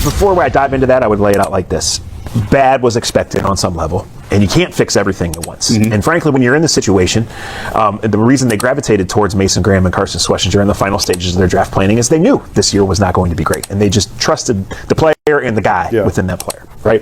Before I dive into that, I would lay it out like this. Bad was expected on some level, and you can't fix everything at once. And frankly, when you're in this situation, the reason they gravitated towards Mason Graham and Carson Schlesinger in the final stages of their draft planning is they knew this year was not going to be great, and they just trusted the player and the guy within that player, right?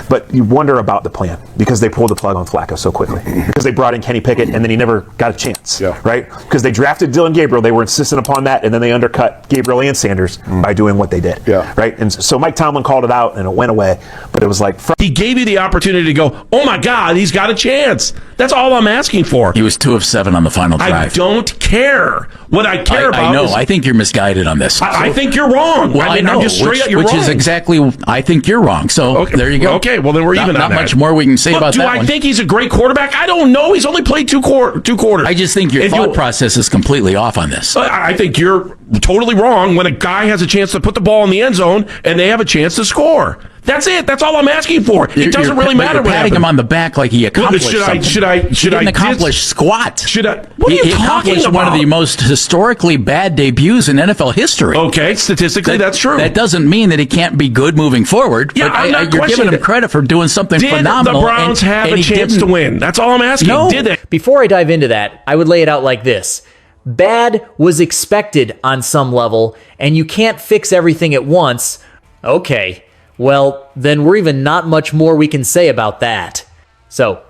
But you wonder about the plan because they pulled the plug on Flacco so quickly, because they brought in Kenny Pickett and then he never got a chance, right? Because they drafted Dylan Gabriel, they were insistent upon that, and then they undercut Gabriel and Sanders by doing what they did, right? And so Mike Tomlin called it out and it went away, but it was like... He gave you the opportunity to go, oh my God, he's got a chance. That's all I'm asking for. He was 2 of 7 on the final drive. I don't care. What I care about I know. I think you're misguided on this. I think you're wrong. Well, I know. I'm just straight up, you're which wrong. Is exactly, I think you're wrong. So there you go. Okay, well then we're even on that. Not much more we can say about that one. Do I think he's a great quarterback? I don't know. He's only played two quarters. I just think your thought process is completely off on this. I think you're totally wrong when a guy has a chance to put the ball in the end zone and they have a chance to score. That's it. That's all I'm asking for. It doesn't really matter what happened. You're patting him on the back like he accomplished something. He didn't accomplish squat. What are you he talking accomplished about? One of the most historically bad debuts in NFL history. Okay, statistically, that's true. That doesn't mean that he can't be good moving forward. Yeah, but you're giving him credit for doing something phenomenal. Did the Browns have a chance to win? That's all I'm asking. No. Did they? Before I dive into that, I would lay it out like this. Bad was expected on some level, and you can't fix everything at once. Okay, well, then we're even not much more we can say about that. So,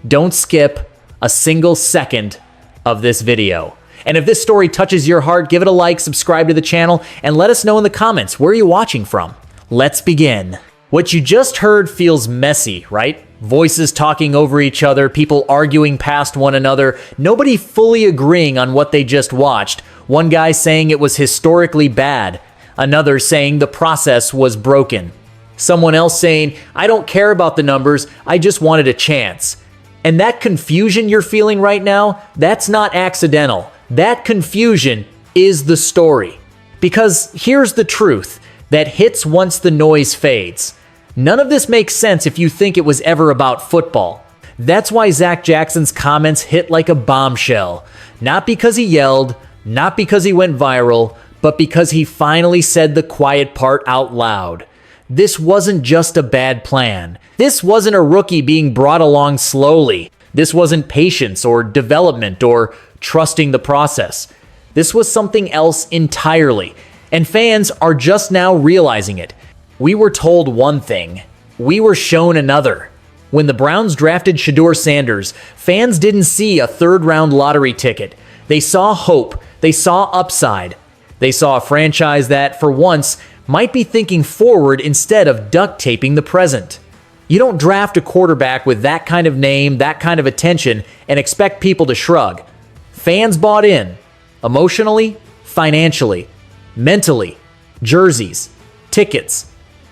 don't skip a single second of this video. And if this story touches your heart, give it a like, subscribe to the channel, and let us know in the comments where you're watching from. Let's begin. What you just heard feels messy, right? Voices talking over each other, people arguing past one another, nobody fully agreeing on what they just watched. One guy saying it was historically bad, another saying the process was broken. Someone else saying, I don't care about the numbers, I just wanted a chance. And that confusion you're feeling right now, that's not accidental. That confusion is the story. Because here's the truth that hits once the noise fades. None of this makes sense if you think it was ever about football. That's why Zach Jackson's comments hit like a bombshell. Not because he yelled, not because he went viral, but because he finally said the quiet part out loud. This wasn't just a bad plan. This wasn't a rookie being brought along slowly. This wasn't patience or development or trusting the process. This was something else entirely. And fans are just now realizing it. We were told one thing. We were shown another. When the Browns drafted Shedeur Sanders, fans didn't see a third-round lottery ticket. They saw hope. They saw upside. They saw a franchise that, for once, might be thinking forward instead of duct taping the present. You don't draft a quarterback with that kind of name, that kind of attention, and expect people to shrug. Fans bought in. Emotionally, financially, mentally, jerseys, tickets,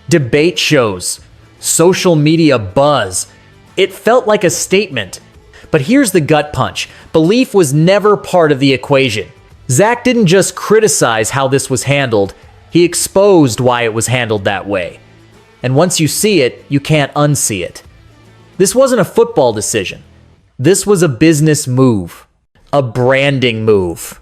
debate shows, social media buzz. It felt like a statement. But here's the gut punch. Belief was never part of the equation. Zach didn't just criticize how this was handled, he exposed why it was handled that way. And once you see it, you can't unsee it. This wasn't a football decision. This was a business move. A branding move.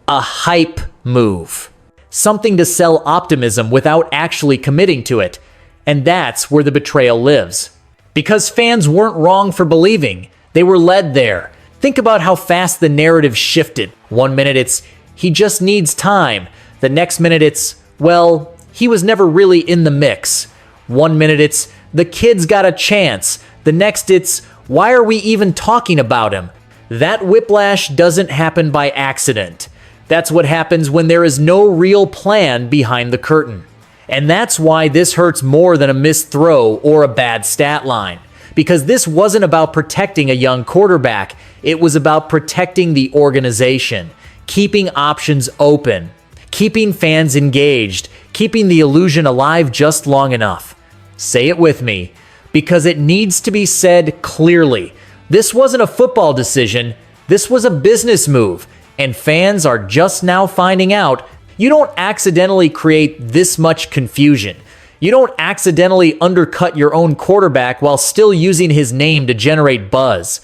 A hype move. Something to sell optimism without actually committing to it. And that's where the betrayal lives. Because fans weren't wrong for believing. They were led there. Think about how fast the narrative shifted. One minute it's, he just needs time. The next minute it's, well, he was never really in the mix. One minute it's, the kid's got a chance. The next it's, why are we even talking about him? That whiplash doesn't happen by accident. That's what happens when there is no real plan behind the curtain. And that's why this hurts more than a missed throw or a bad stat line. Because this wasn't about protecting a young quarterback. It was about protecting the organization, keeping options open, keeping fans engaged, keeping the illusion alive just long enough. Say it with me, because it needs to be said clearly. This wasn't a football decision. This was a business move. And fans are just now finding out you don't accidentally create this much confusion. You don't accidentally undercut your own quarterback while still using his name to generate buzz.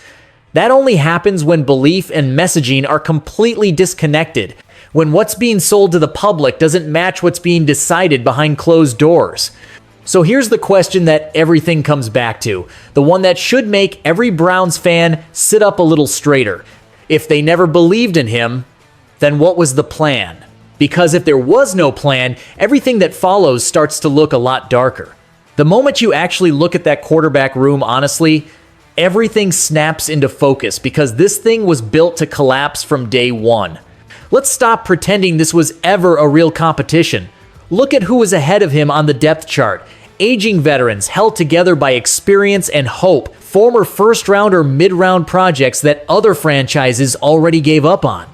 That only happens when belief and messaging are completely disconnected, when what's being sold to the public doesn't match what's being decided behind closed doors. So here's the question that everything comes back to, the one that should make every Browns fan sit up a little straighter. If they never believed in him, then what was the plan? Because if there was no plan, everything that follows starts to look a lot darker. The moment you actually look at that quarterback room honestly, everything snaps into focus because this thing was built to collapse from day one. Let's stop pretending this was ever a real competition. Look at who was ahead of him on the depth chart. Aging veterans held together by experience and hope, former first-round or mid-round projects that other franchises already gave up on.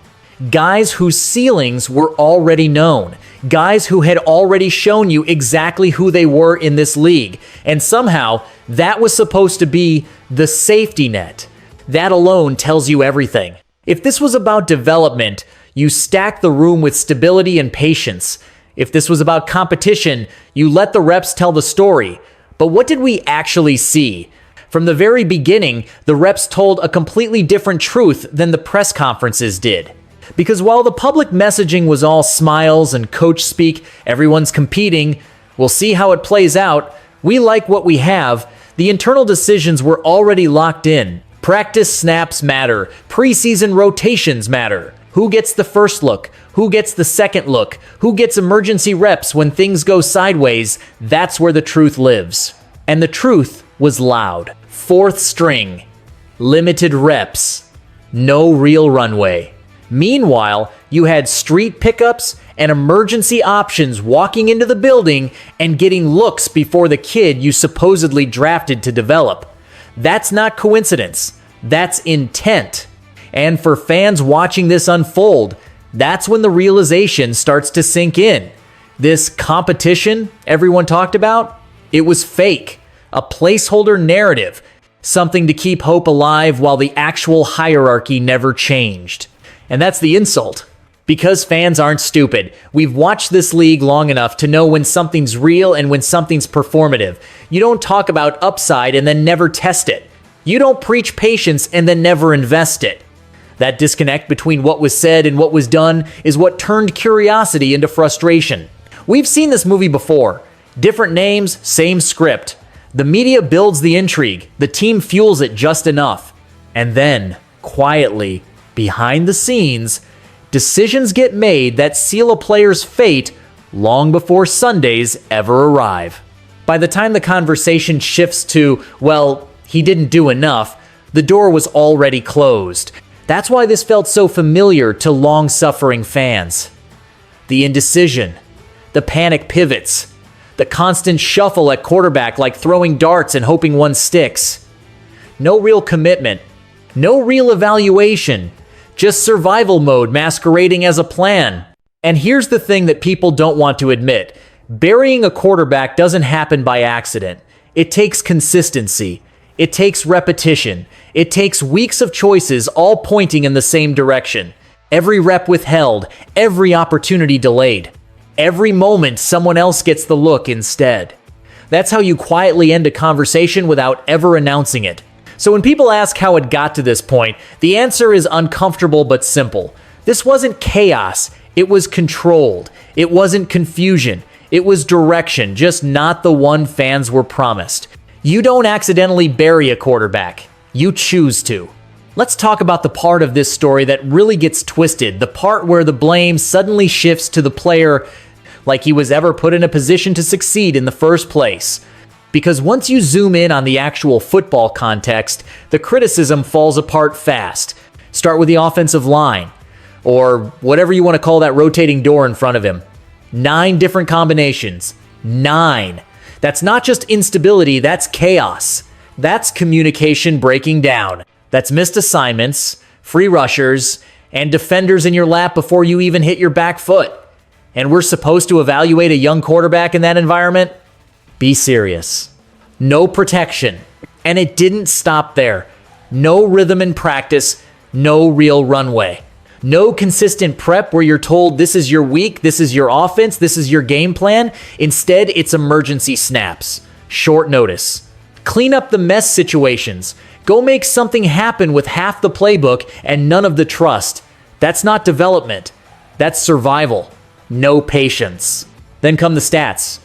Guys whose ceilings were already known. Guys who had already shown you exactly who they were in this league. And somehow, that was supposed to be the safety net. That alone tells you everything. If this was about development, you stack the room with stability and patience. If this was about competition, you let the reps tell the story. But what did we actually see? From the very beginning, the reps told a completely different truth than the press conferences did. Because while the public messaging was all smiles and coach speak, everyone's competing, we'll see how it plays out, we like what we have, the internal decisions were already locked in. Practice snaps matter. Preseason rotations matter. Who gets the first look? Who gets the second look? Who gets emergency reps when things go sideways? That's where the truth lives. And the truth was loud. Fourth string. Limited reps. No real runway. Meanwhile, you had street pickups and emergency options walking into the building and getting looks before the kid you supposedly drafted to develop. That's not coincidence. That's intent. And for fans watching this unfold, that's when the realization starts to sink in. This competition everyone talked about, it was fake. A placeholder narrative. Something to keep hope alive while the actual hierarchy never changed. And that's the insult. Because fans aren't stupid. We've watched this league long enough to know when something's real and when something's performative. You don't talk about upside and then never test it. You don't preach patience and then never invest it. That disconnect between what was said and what was done is what turned curiosity into frustration. We've seen this movie before. Different names, same script. The media builds the intrigue. The team fuels it just enough. And then, quietly, behind the scenes, decisions get made that seal a player's fate long before Sundays ever arrive. By the time the conversation shifts to, well, he didn't do enough, the door was already closed. That's why this felt so familiar to long-suffering fans. The indecision, the panic pivots, the constant shuffle at quarterback like throwing darts and hoping one sticks. No real commitment, no real evaluation, just survival mode masquerading as a plan. And here's the thing that people don't want to admit. Burying a quarterback doesn't happen by accident. It takes consistency. It takes repetition. It takes weeks of choices all pointing in the same direction. Every rep withheld, every opportunity delayed. Every moment someone else gets the look instead. That's how you quietly end a conversation without ever announcing it. So when people ask how it got to this point, the answer is uncomfortable but simple. This wasn't chaos. It was controlled. It wasn't confusion. It was direction, just not the one fans were promised. You don't accidentally bury a quarterback. You choose to. Let's talk about the part of this story that really gets twisted, the part where the blame suddenly shifts to the player like he was ever put in a position to succeed in the first place. Because once you zoom in on the actual football context, the criticism falls apart fast. Start with the offensive line, or whatever you want to call that rotating door in front of him. 9 different combinations. 9. That's not just instability, that's chaos. That's communication breaking down. That's missed assignments, free rushers, and defenders in your lap before you even hit your back foot. And we're supposed to evaluate a young quarterback in that environment? Be serious. No protection. And it didn't stop there. No rhythm in practice, no real runway. No consistent prep where you're told this is your week, this is your offense, this is your game plan. Instead, it's emergency snaps. Short notice. Clean up the mess situations. Go make something happen with half the playbook and none of the trust. That's not development. That's survival. No patience. Then come the stats.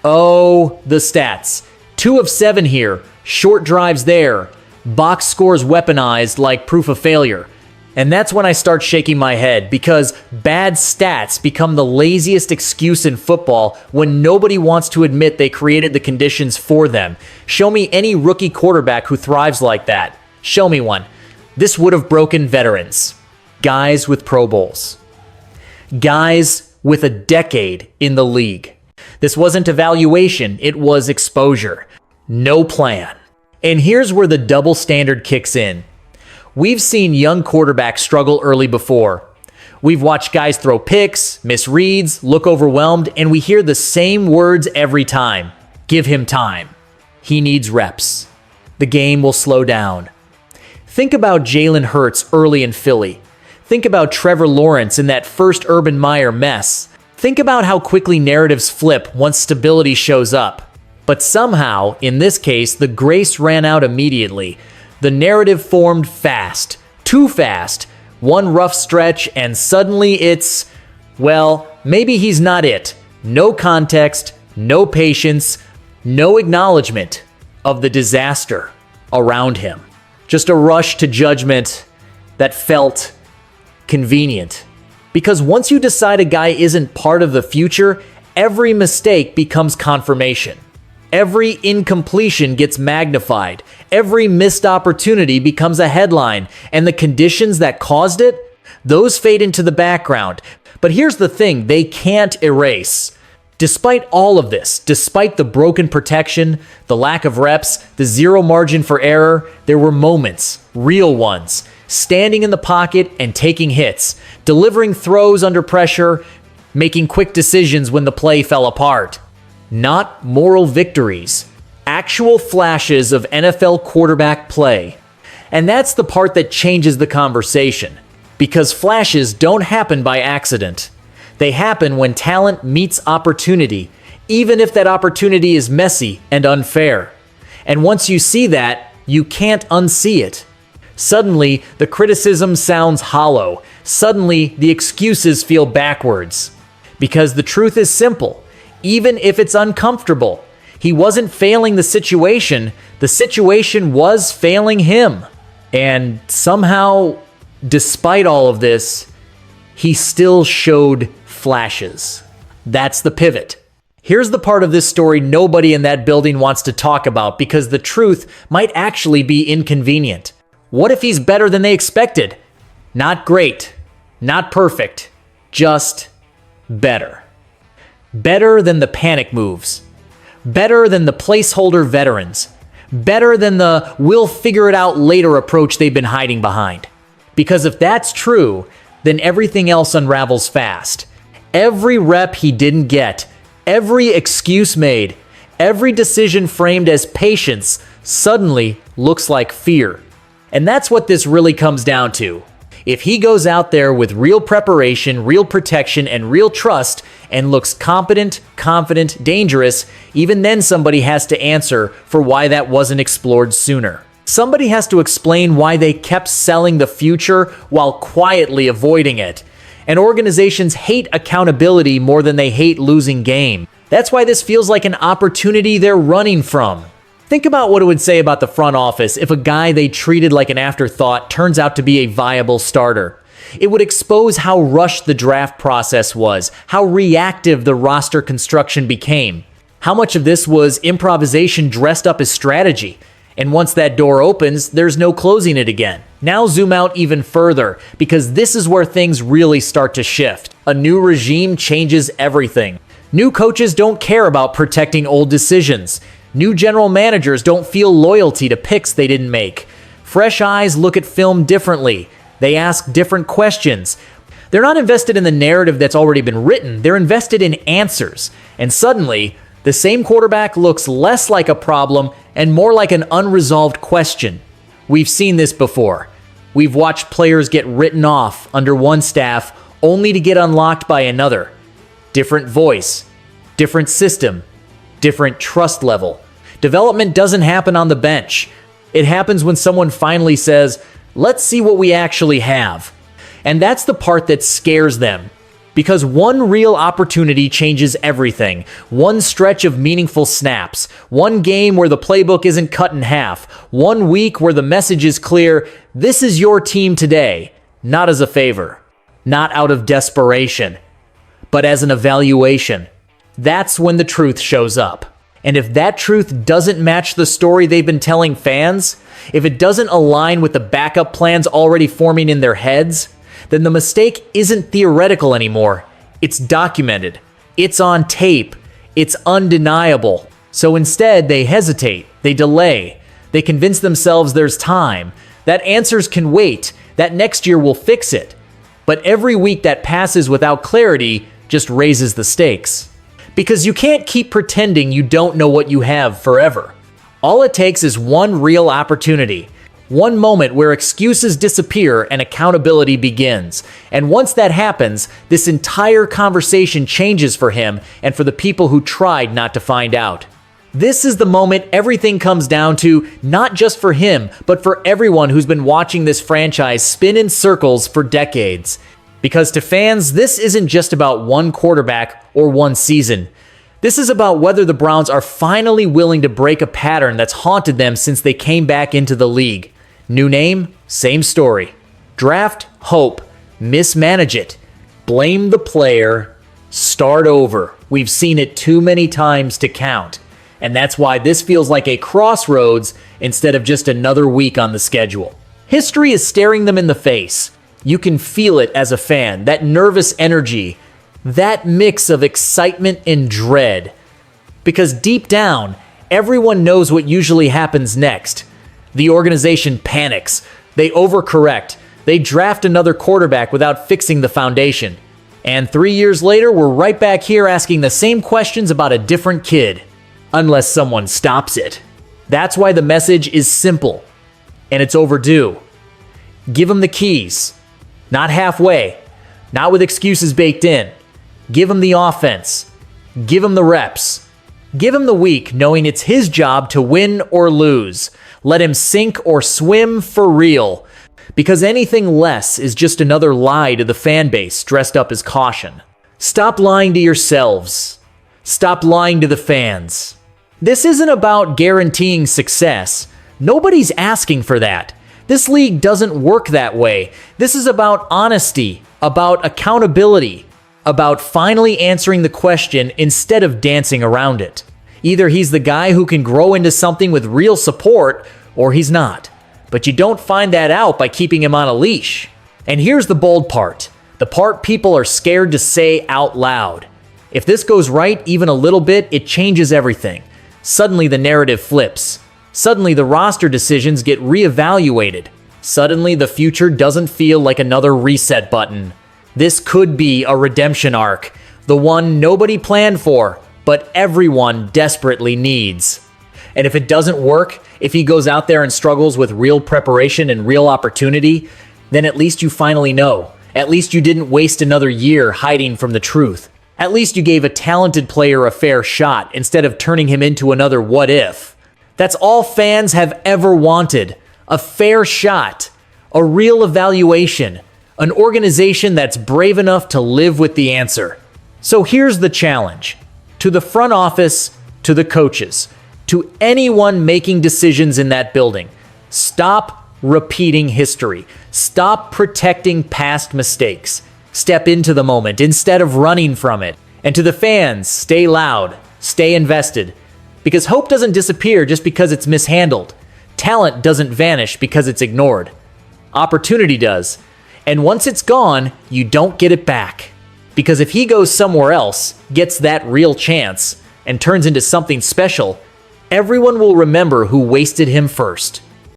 Oh, the stats. 2 of 7 here. Short drives there. Box scores weaponized like proof of failure. And that's when I start shaking my head, because bad stats become the laziest excuse in football when nobody wants to admit they created the conditions for them. Show me any rookie quarterback who thrives like that. Show me one. This would have broken veterans. Guys with Pro Bowls. Guys with a decade in the league. This wasn't evaluation, it was exposure. No plan. And here's where the double standard kicks in. We've seen young quarterbacks struggle early before. We've watched guys throw picks, misreads, look overwhelmed, and we hear the same words every time. Give him time. He needs reps. The game will slow down. Think about Jalen Hurts early in Philly. Think about Trevor Lawrence in that first Urban Meyer mess. Think about how quickly narratives flip once stability shows up. But somehow, in this case, the grace ran out immediately. The narrative formed fast, too fast, one rough stretch, and suddenly it's, well, maybe he's not it. No context, no patience, no acknowledgement of the disaster around him. Just a rush to judgment that felt convenient. Because once you decide a guy isn't part of the future, every mistake becomes confirmation. Every incompletion gets magnified. Every missed opportunity becomes a headline, and the conditions that caused it, those fade into the background. But here's the thing, they can't erase. Despite all of this, despite the broken protection, the lack of reps, the zero margin for error, there were moments, real ones, standing in the pocket and taking hits, delivering throws under pressure, making quick decisions when the play fell apart. Not moral victories, actual flashes of NFL quarterback play. And that's the part that changes the conversation, because flashes don't happen by accident. They happen when talent meets opportunity, even if that opportunity is messy and unfair. And once you see that, you can't unsee it. Suddenly, the criticism sounds hollow. Suddenly, the excuses feel backwards. Because the truth is simple. Even if it's uncomfortable, he wasn't failing the situation was failing him. And somehow, despite all of this, he still showed flashes. That's the pivot. Here's the part of this story nobody in that building wants to talk about, because the truth might actually be inconvenient. What if he's better than they expected? Not great, not perfect, just better. Better than the panic moves. Better than the placeholder veterans. Better than the we'll figure it out later approach they've been hiding behind. Because if that's true, then everything else unravels fast. Every rep he didn't get, every excuse made, every decision framed as patience suddenly looks like fear. And that's what this really comes down to. If he goes out there with real preparation, real protection, and real trust, and looks competent, confident, dangerous, even then somebody has to answer for why that wasn't explored sooner. Somebody has to explain why they kept selling the future while quietly avoiding it. And organizations hate accountability more than they hate losing game. That's why this feels like an opportunity they're running from. Think about what it would say about the front office if a guy they treated like an afterthought turns out to be a viable starter. It would expose how rushed the draft process was, how reactive the roster construction became. How much of this was improvisation dressed up as strategy? And once that door opens, there's no closing it again. Now zoom out even further, because this is where things really start to shift. A new regime changes everything. New coaches don't care about protecting old decisions. New general managers don't feel loyalty to picks they didn't make. Fresh eyes look at film differently. They ask different questions. They're not invested in the narrative that's already been written. They're invested in answers. And suddenly, the same quarterback looks less like a problem and more like an unresolved question. We've seen this before. We've watched players get written off under one staff only to get unlocked by another. Different voice, different system, different trust level. Development doesn't happen on the bench. It happens when someone finally says, let's see what we actually have. And that's the part that scares them. Because one real opportunity changes everything. One stretch of meaningful snaps. One game where the playbook isn't cut in half. One week where the message is clear, this is your team today. Not as a favor. Not out of desperation. But as an evaluation. That's when the truth shows up. And if that truth doesn't match the story they've been telling fans, if it doesn't align with the backup plans already forming in their heads, then the mistake isn't theoretical anymore. It's documented. It's on tape. It's undeniable. So instead, they hesitate. They delay. They convince themselves there's time. That answers can wait. That next year will fix it. But every week that passes without clarity just raises the stakes. Because you can't keep pretending you don't know what you have forever. All it takes is one real opportunity. One moment where excuses disappear and accountability begins. And once that happens, this entire conversation changes for him and for the people who tried not to find out. This is the moment everything comes down to, not just for him, but for everyone who's been watching this franchise spin in circles for decades. Because to fans, this isn't just about one quarterback or one season. This is about whether the Browns are finally willing to break a pattern that's haunted them since they came back into the league. New name, same story. Draft, hope, mismanage it. Blame the player, start over. We've seen it too many times to count. And that's why this feels like a crossroads instead of just another week on the schedule. History is staring them in the face. You can feel it as a fan, that nervous energy, that mix of excitement and dread. Because deep down, everyone knows what usually happens next. The organization panics, they overcorrect, they draft another quarterback without fixing the foundation. And 3 years later, we're right back here asking the same questions about a different kid. Unless someone stops it. That's why the message is simple. And it's overdue. Give him the keys. Not halfway. Not with excuses baked in. Give him the offense. Give him the reps. Give him the week knowing it's his job to win or lose. Let him sink or swim for real. Because anything less is just another lie to the fan base dressed up as caution. Stop lying to yourselves. Stop lying to the fans. This isn't about guaranteeing success. Nobody's asking for that. This league doesn't work that way. This is about honesty, about accountability, about finally answering the question instead of dancing around it. Either he's the guy who can grow into something with real support, or he's not. But you don't find that out by keeping him on a leash. And here's the bold part, the part people are scared to say out loud. If this goes right even a little bit, it changes everything. Suddenly the narrative flips. Suddenly the roster decisions get reevaluated. Suddenly the future doesn't feel like another reset button. This could be a redemption arc, the one nobody planned for, but everyone desperately needs. And if it doesn't work, if he goes out there and struggles with real preparation and real opportunity, then at least you finally know. At least you didn't waste another year hiding from the truth. At least you gave a talented player a fair shot instead of turning him into another what if. That's all fans have ever wanted. A fair shot. A real evaluation. An organization that's brave enough to live with the answer. So here's the challenge. To the front office, to the coaches, to anyone making decisions in that building. Stop repeating history. Stop protecting past mistakes. Step into the moment instead of running from it. And to the fans, stay loud, stay invested. Because hope doesn't disappear just because it's mishandled. Talent doesn't vanish because it's ignored. Opportunity does. And once it's gone, you don't get it back. Because if he goes somewhere else, gets that real chance, and turns into something special, everyone will remember who wasted him first.